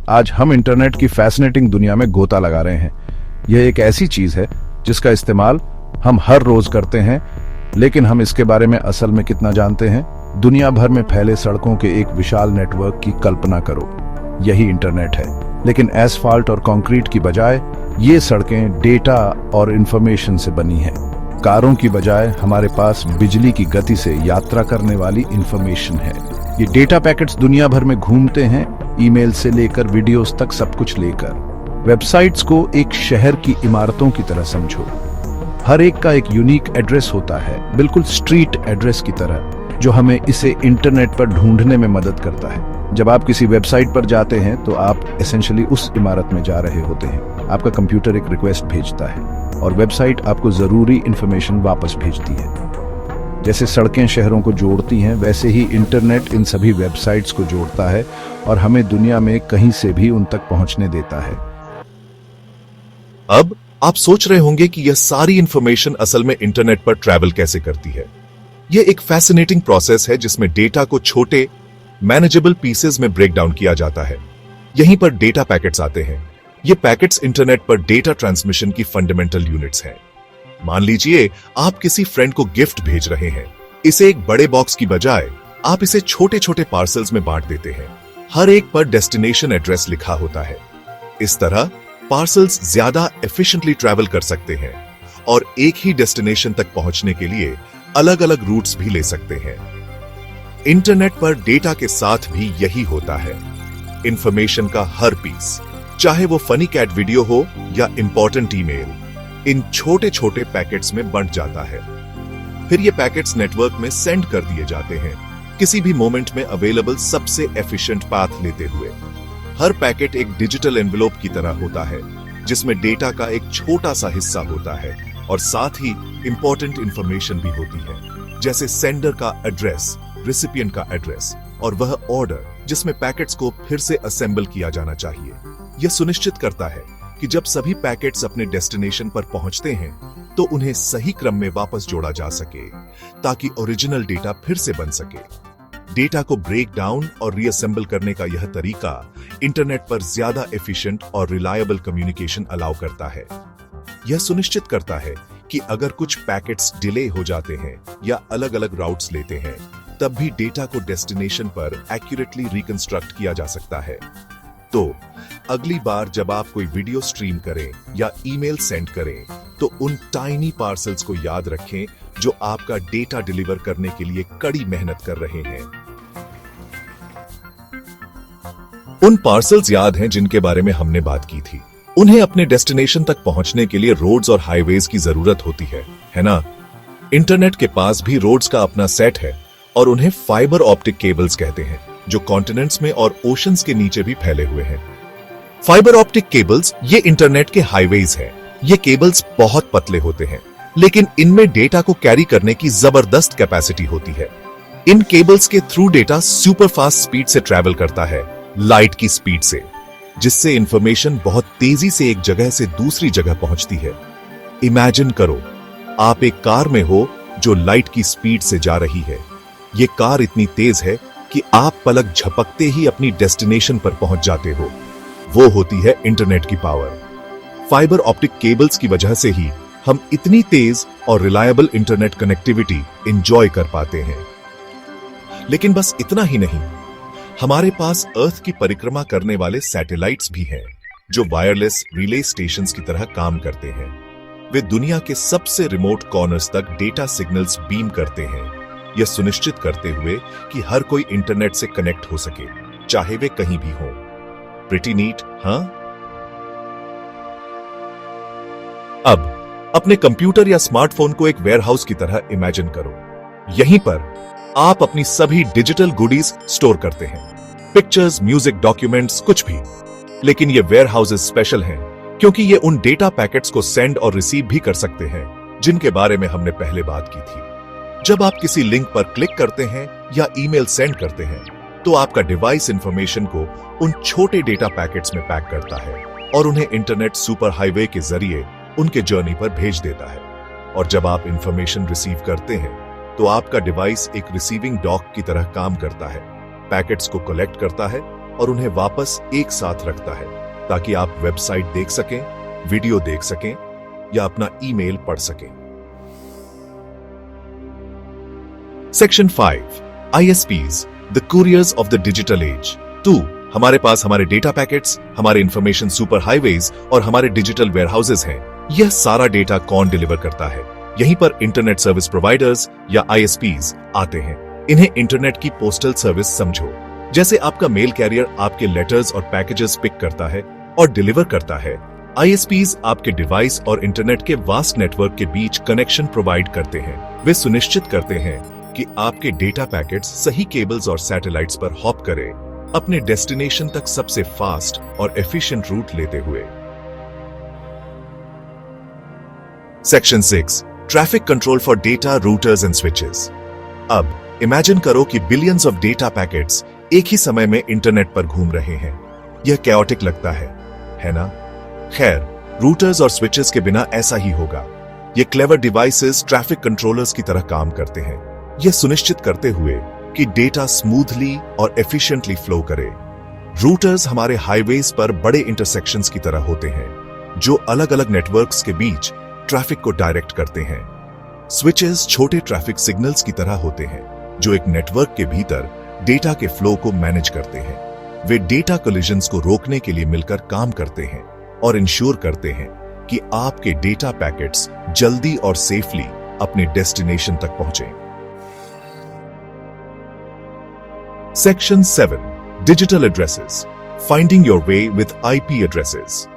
आज हम इंटरनेट की फैसिनेटिंग दुनिया में गोता लगा रहे हैं। यह एक ऐसी चीज है जिसका इस्तेमाल हम हर रोज करते हैं, लेकिन हम इसके बारे में असल में कितना जानते हैं? दुनिया भर में फैले सड़कों के एक विशाल नेटवर्क की कल्पना करो, यही इंटरनेट है। लेकिन एसफाल्ट और कंक्रीट की बजाय ये सड़कें डेटा और इंफॉर्मेशन से बनी हैं। कारों की बजाय हमारे पास बिजली की गति से यात्रा करने वाली इंफॉर्मेशन है। ये डेटा पैकेट्स दुनिया भर में घूमते हैं, ईमेल से लेकर वीडियोस तक सब कुछ लेकर। वेबसाइट्स को एक शहर की इमारतों की तरह समझो। हर एक का एक यूनिक एड्रेस होता है, बिल्कुल स्ट्रीट एड्रेस की तरह, जो हमें इसे इंटरनेट पर ढूंढने में मदद करता है। जब आप किसी वेबसाइट पर जाते हैं तो आप एसेंशियली उस इमारत में जा रहे होते हैं। आपका कंप्यूटर एक रिक्वेस्ट भेजता है और वेबसाइट आपको जरूरी इंफॉर्मेशन वापस भेजती है। जैसे सड़कें शहरों को जोड़ती हैं, वैसे ही इंटरनेट इन सभी वेबसाइट्स को जोड़ता है और हमें दुनिया में कहीं से भी उन तक पहुंचने देता है। अब आप सोच रहे होंगे कि यह सारी इंफॉर्मेशन असल में इंटरनेट पर ट्रैवल कैसे करती है। यह एक फैसिनेटिंग प्रोसेस है जिसमें डेटा को छोटे मैनेजेबल पीसेस में ब्रेक डाउन किया जाता है। यहीं पर डेटा पैकेट्स आते हैं। ये पैकेट्स इंटरनेट पर डेटा ट्रांसमिशन की फंडामेंटल यूनिट्स हैं। मान लीजिए आप किसी फ्रेंड को गिफ्ट भेज रहे हैं। इसे एक बड़े बॉक्स की बजाय आप इसे छोटे छोटे पार्सल्स में बांट देते हैं। हर एक पर डेस्टिनेशन एड्रेस लिखा होता है। इस तरह पार्सल्स ज्यादा एफिशिएंटली ट्रैवल कर सकते हैं और एक ही डेस्टिनेशन तक पहुंचने के लिए अलग अलग रूट्स भी ले सकते हैं। इंटरनेट पर डेटा के साथ भी यही होता है। इंफॉर्मेशन का हर पीस, चाहे वो फनी कैट वीडियो हो या इंपॉर्टेंट ईमेल, इन छोटे छोटे पैकेट्स में बंट जाता है। फिर ये पैकेट्स नेटवर्क में सेंड कर दिए जाते हैं, किसी भी मोमेंट में अवेलेबल सबसे एफिशिएंट पाथ लेते हुए। हर पैकेट एक डिजिटल एनवेलोप की तरह होता है, जिसमें डेटा का एक छोटा सा हिस्सा होता है और साथ ही इंपॉर्टेंट इंफॉर्मेशन भी होती है, जैसे सेंडर का एड्रेस, रिसिपिएंट का एड्रेस और वह ऑर्डर जिसमें पैकेट्स को फिर से असेंबल किया जाना चाहिए। यह सुनिश्चित करता है कि जब सभी पैकेट्स अपने डेस्टिनेशन पर पहुंचते हैं तो उन्हें सही क्रम में वापस जोड़ा जा सके, ताकि ओरिजिनल डेटा फिर से बन सके। डेटा को ब्रेक डाउन और रीअसेंबल करने का यह तरीका इंटरनेट पर ज्यादा एफिशिएंट और रिलायबल कम्युनिकेशन अलाउ करता है। यह सुनिश्चित करता है कि अगर कुछ पैकेट्स डिले हो जाते हैं या अलग अलग राउट्स लेते हैं, तब भी डेटा को डेस्टिनेशन पर एक्यूरेटली रिकंस्ट्रक्ट किया जा सकता है। तो अगली बार जब आप कोई वीडियो स्ट्रीम करें या ईमेल सेंड करें, तो उन टाइनी पार्सल्स को याद रखें जो आपका डेटा डिलीवर करने के लिए कड़ी मेहनत कर रहे हैं। उन पार्सल्स याद हैं जिनके बारे में हमने बात की थी। उन्हें अपने डेस्टिनेशन तक पहुंचने के लिए रोड्स और हाईवेज की जरूरत होती है ना? इंटरनेट के पास भी रोड्स का अपना सेट है और उन्हें फाइबर ऑप्टिक केबल्स कहते हैं, जो कॉन्टिनेंट्स में और ओशंस के नीचे भी फैले हुए हैं। फाइबर ऑप्टिक केबल्स ये इंटरनेट के हाईवेज हैं। ये केबल्स बहुत पतले होते हैं, लेकिन इनमें डेटा को कैरी करने की जबरदस्त कैपेसिटी होती है। इन केबल्स के through data super fast speed से ट्रैवल करता है, लाइट की स्पीड से, जिससे इंफॉर्मेशन बहुत तेजी से एक जगह से दूसरी जगह पहुंचती है। इमेजिन करो, आप एक कार में हो जो लाइट की स्पीड से जा रही है। ये कार इतनी तेज है कि आप पलक झपकते ही अपनी डेस्टिनेशन पर पहुंच जाते हो। वो होती है इंटरनेट की पावर। फाइबर ऑप्टिक केबल्स की वजह से ही हम इतनी तेज और रिलायबल इंटरनेट कनेक्टिविटी एंजॉय कर पाते हैं। लेकिन बस इतना ही नहीं, हमारे पास अर्थ की परिक्रमा करने वाले सैटेलाइट्स भी हैं, जो वायरलेस रिले स्टेशंस की तरह काम करते हैं। वे दुनिया के सबसे रिमोट कॉर्नर्स तक डेटा सिग्नल्स बीम करते हैं, यह सुनिश्चित करते हुए कि हर कोई इंटरनेट से कनेक्ट हो सके, चाहे वे कहीं भी हों। प्रिटी नीट, हाँ? अब अपने कंप्यूटर या स्मार्टफोन को एक वेयरहाउस की तरह इमेजिन करो। यहीं पर आप अपनी सभी डिजिटल गुडीज स्टोर करते हैं, पिक्चर्स, म्यूजिक, डॉक्यूमेंट्स, कुछ भी। लेकिन ये वेयरहाउसेस स्पेशल हैं क्योंकि ये उन डेटा पैकेट्स को सेंड और रिसीव भी कर सकते हैं जिनके बारे में हमने पहले बात की थी। जब आप किसी लिंक पर क्लिक करते हैं या ईमेल सेंड करते हैं, तो आपका डिवाइस इंफॉर्मेशन को उन छोटे डेटा पैकेट्स में पैक करता है और उन्हें इंटरनेट सुपर हाईवे के जरिए उनके जर्नी पर भेज देता है। और जब आप इंफॉर्मेशन रिसीव करते हैं, तो आपका डिवाइस एक रिसीविंग डॉक की तरह काम करता है, पैकेट्स को कलेक्ट करता है और उन्हें वापस एक साथ रखता है ताकि आप वेबसाइट देख सकें, वीडियो देख सकें या अपना ईमेल पढ़ सकें। Section 5 ISPs, the couriers of the digital age. 2 हमारे पास हमारे डेटा पैकेट्स, हमारे इंफॉर्मेशन सुपर हाईवेज और हमारे डिजिटल वेयरहाउसेस हैं। यह सारा डेटा कौन डिलीवर करता है? यहीं पर इंटरनेट सर्विस प्रोवाइडर्स या ISPs आते हैं। इन्हें इंटरनेट की पोस्टल सर्विस समझो। जैसे आपका मेल कैरियर आपके लेटर्स और पैकेजेस पिक करता है और डिलीवर करता है, ISPs आपके डिवाइस और इंटरनेट के वास्ट नेटवर्क के बीच कनेक्शन प्रोवाइड करते हैं। वे सुनिश्चित करते हैं कि आपके डेटा पैकेट्स सही केबल्स और सैटेलाइट्स पर हॉप करें, अपने डेस्टिनेशन तक सबसे फास्ट और एफिशिएंट रूट लेते हुए। Section 6 traffic control for data routers and switches. अब इमेजिन करो कि बिलियंस ऑफ डेटा पैकेट्स एक ही समय में इंटरनेट पर घूम रहे हैं। यह कैओटिक लगता है ना? खैर, रूटर्स और स्विचेस के बिना ऐसा ही होगा। ये क्लेवर डिवाइसेस ट्रैफिक कंट्रोलर्स की तरह काम करते हैं, यह सुनिश्चित करते हुए कि डेटा स्मूथली और एफिशिएंटली फ्लो करे। रूटर्स हमारे हाईवेज पर बड़े इंटरसेक्शंस की तरह होते हैं जो अलग अलग नेटवर्क्स के बीच ट्रैफिक को डायरेक्ट करते हैं। स्विचेस छोटे ट्रैफिक सिग्नल्स की तरह होते हैं जो एक नेटवर्क के भीतर डेटा के फ्लो को मैनेज करते हैं। वे डेटा कोलिजन्स को रोकने के लिए मिलकर काम करते हैं और इंश्योर करते हैं कि आपके डेटा पैकेट्स जल्दी और सेफली अपने डेस्टिनेशन तक पहुंचे। Section 7 digital addresses, finding your way with IP addresses.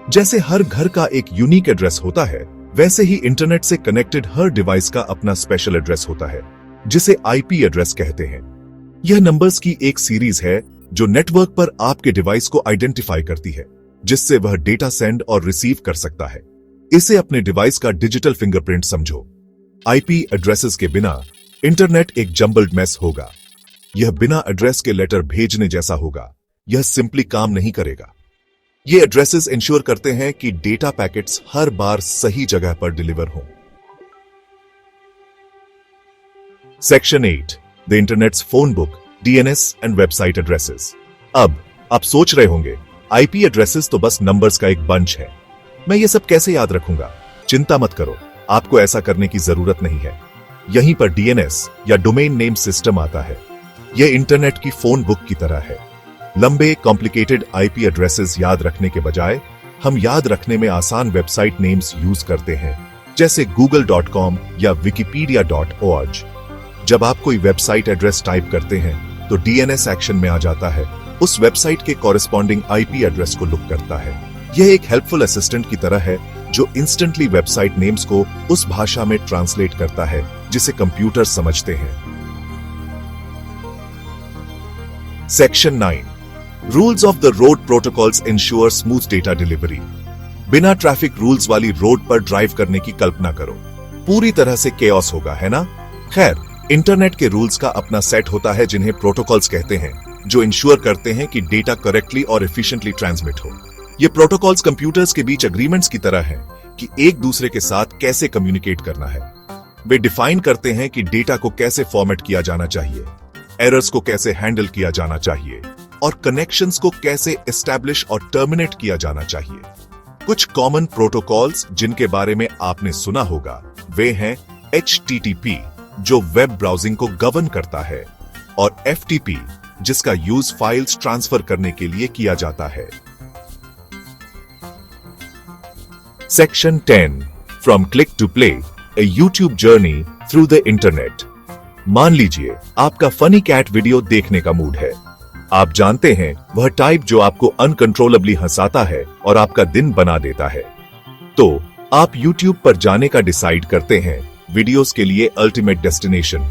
जैसे हर घर का एक यूनिक एड्रेस होता है, वैसे ही इंटरनेट से कनेक्टेड हर डिवाइस का अपना स्पेशल एड्रेस होता है जिसे IP एड्रेस कहते हैं। यह नंबर्स की एक सीरीज है जो नेटवर्क पर आपके डिवाइस को आइडेंटिफाई करती है, जिससे वह डेटा सेंड और रिसीव कर सकता है। इसे अपने डिवाइस का डिजिटल फिंगरप्रिंट समझो। IP एड्रेसेस के बिना इंटरनेट एक जंबल्ड मेस होगा। यह बिना एड्रेस के लेटर भेजने जैसा होगा। यह सिंपली काम नहीं करेगा। ये एड्रेसेस इंश्योर करते हैं कि डेटा पैकेट्स हर बार सही जगह पर डिलीवर हों। Section 8 the internets phone book, DNS and website addresses. अब आप सोच रहे होंगे IP एड्रेसेस तो बस नंबर्स का एक बंच है, मैं ये सब कैसे याद रखूंगा? चिंता मत करो, आपको ऐसा करने की जरूरत नहीं है। यहीं पर DNS या डोमेन नेम सिस्टम आता है। यह इंटरनेट की फोन बुक की तरह है। लंबे कॉम्प्लिकेटेड IP एड्रेसेस याद रखने के बजाय हम याद रखने में आसान वेबसाइट नेम्स यूज करते हैं, जैसे google.com या wikipedia.org। जब आप कोई वेबसाइट एड्रेस टाइप करते हैं तो DNS एक्शन में आ जाता है, उस वेबसाइट के कॉरेस्पॉन्डिंग IP एड्रेस को लुक करता है। यह एक हेल्पफुल असिस्टेंट की तरह है जो इंस्टेंटली वेबसाइट नेम्स को उस भाषा में ट्रांसलेट करता है जिसे कंप्यूटर समझते हैं। Section 9 rules of the road protocols ensure smooth data delivery. बिना ट्रैफिक रूल्स वाली रोड पर ड्राइव करने की कल्पना करो, पूरी तरह से केओस होगा, है ना? खैर, इंटरनेट के रूल्स का अपना सेट होता है जिन्हें प्रोटोकॉल्स कहते हैं, जो इंश्योर करते हैं कि डेटा करेक्टली और एफिशिएंटली ट्रांसमिट हो। ये प्रोटोकॉल्स कंप्यूटर्स के बीच एग्रीमेंट्स की तरह हैं कि एक दूसरे के साथ कैसे कम्युनिकेट करना है। वे डिफाइन करते हैं कि डेटा को कैसे फॉर्मेट किया जाना चाहिए, एरर्स को कैसे हैंडल किया जाना चाहिए और कनेक्शंस को कैसे एस्टैब्लिश और टर्मिनेट किया जाना चाहिए। कुछ कॉमन प्रोटोकॉल्स जिनके बारे में आपने सुना होगा वे हैं HTTP, जो वेब ब्राउजिंग को गवर्न करता है, और FTP, जिसका यूज फाइल्स ट्रांसफर करने के लिए किया जाता है। Section 10 from click to play, a YouTube journey through the internet. मान लीजिए आपका फनी कैट वीडियो देखने का मूड है। आप जानते हैं वह टाइप जो आपको अनकंट्रोलेबली हंसाता है और आपका दिन बना देता है। तो आप YouTube पर जाने का डिसाइड करते हैं, वीडियोस के लिए अल्टीमेट डेस्टिनेशन।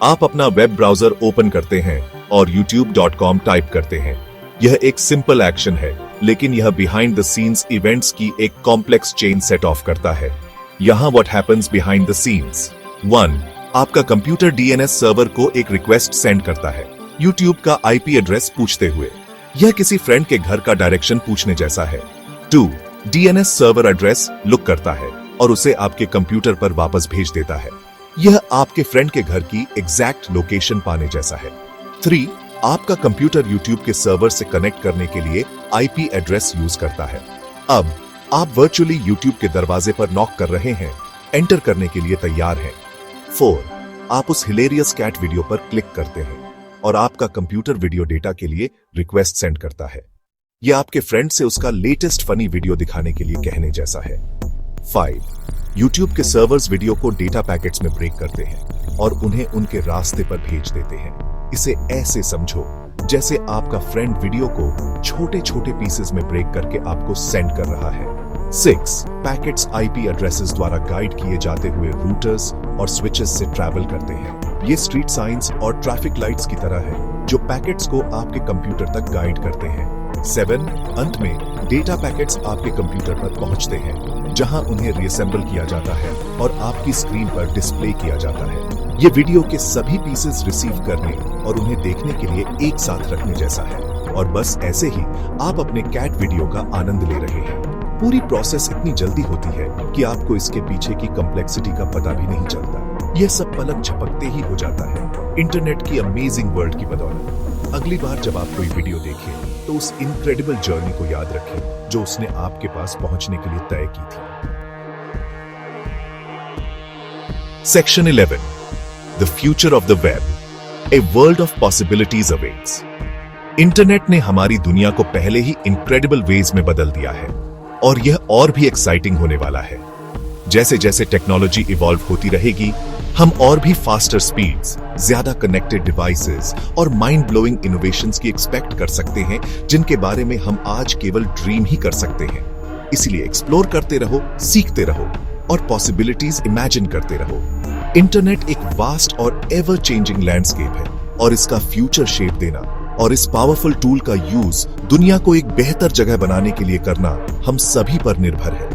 आप अपना वेब ब्राउजर ओपन करते हैं और youtube.com टाइप करते हैं। यह एक सिंपल एक्शन है, लेकिन यह बिहाइंड द सीन्स इवेंट्स की एक कॉम्प्लेक्स चेन सेट ऑफ करता है। यहां what happens behind the scenes. 1. आपका कंप्यूटर DNS सर्वर को एक रिक्वेस्ट सेंड करता है, YouTube का IP एड्रेस पूछते हुए। यह किसी फ्रेंड के घर का डायरेक्शन पूछने जैसा है। 2. DNS सर्वर एड्रेस लुक करता है और उसे आपके कंप्यूटर पर वापस भेज देता है। यह आपके फ्रेंड के घर की एग्जैक्ट लोकेशन पाने जैसा है। 3. आपका कंप्यूटर YouTube के सर्वर से कनेक्ट करने के लिए IP एड्रेस यूज करता है। अब आप वर्चुअली YouTube के दरवाजे पर नॉक कर रहे हैं, एंटर करने के लिए तैयार हैं। 4. आप उस हिलेरियस कैट वीडियो पर क्लिक करते हैं और आपका कंप्यूटर वीडियो डेटा के लिए रिक्वेस्ट सेंड करता है। यह आपके फ्रेंड से उसका लेटेस्ट फनी वीडियो दिखाने के लिए कहने जैसा है। 5. YouTube के सर्वर्स वीडियो को डेटा पैकेट्स में ब्रेक करते हैं और उन्हें उनके रास्ते पर भेज देते हैं। इसे ऐसे समझो जैसे आपका फ्रेंड वीडियो को छोटे छोटे पीसेस में ब्रेक करके आपको सेंड कर रहा है। 6. पैकेट्स IP एड्रेसेस द्वारा गाइड किए जाते हुए रूटर्स और स्विचेस से ट्रैवल करते हैं। ये स्ट्रीट साइंस और ट्रैफिक लाइट्स की तरह है जो पैकेट्स को आपके कंप्यूटर तक गाइड करते हैं। 7. अंत में डेटा पैकेट्स आपके कंप्यूटर पर पहुंचते हैं जहां उन्हें रीअसेंबल किया जाता है और आपकी स्क्रीन पर डिस्प्ले किया जाता है। ये वीडियो के सभी पीसेस रिसीव करने और उन्हें देखने के लिए एक साथ रखने जैसा है और बस ऐसे ही आप अपने कैट वीडियो का आनंद ले रहे हैं। पूरी प्रोसेस इतनी जल्दी होती है कि आपको इसके पीछे की कॉम्प्लेक्सिटी का पता भी नहीं चलता। यह सब पलक झपकते ही हो जाता है इंटरनेट की अमेजिंग वर्ल्ड की बदौलत। अगली बार जब आप कोई वीडियो देखें तो उस इनक्रेडिबल जर्नी को याद रखें जो उसने आपके पास पहुंचने के लिए तय की थी। Section 11. The future of the web. A world of possibilities awaits. Internet ने हमारी दुनिया को पहले ही इनक्रेडिबल वेज में बदल दिया है और यह और भी एक्साइटिंग होने वाला है। जैसे जैसे टेक्नोलॉजी इवॉल्व होती रहेगी, हम और भी फास्टर स्पीड्स, ज्यादा कनेक्टेड डिवाइसेस और माइंड ब्लोइंग इनोवेशंस की एक्सपेक्ट कर सकते हैं जिनके बारे में हम आज केवल ड्रीम ही कर सकते हैं। इसलिए एक्सप्लोर करते रहो, सीखते रहो और पॉसिबिलिटीज इमेजिन करते रहो। इंटरनेट एक वास्ट और एवर चेंजिंग लैंडस्केप है और इसका फ्यूचर शेप देना और इस पावरफुल टूल का यूज दुनिया को एक बेहतर जगह बनाने के लिए करना हम सभी पर निर्भर है।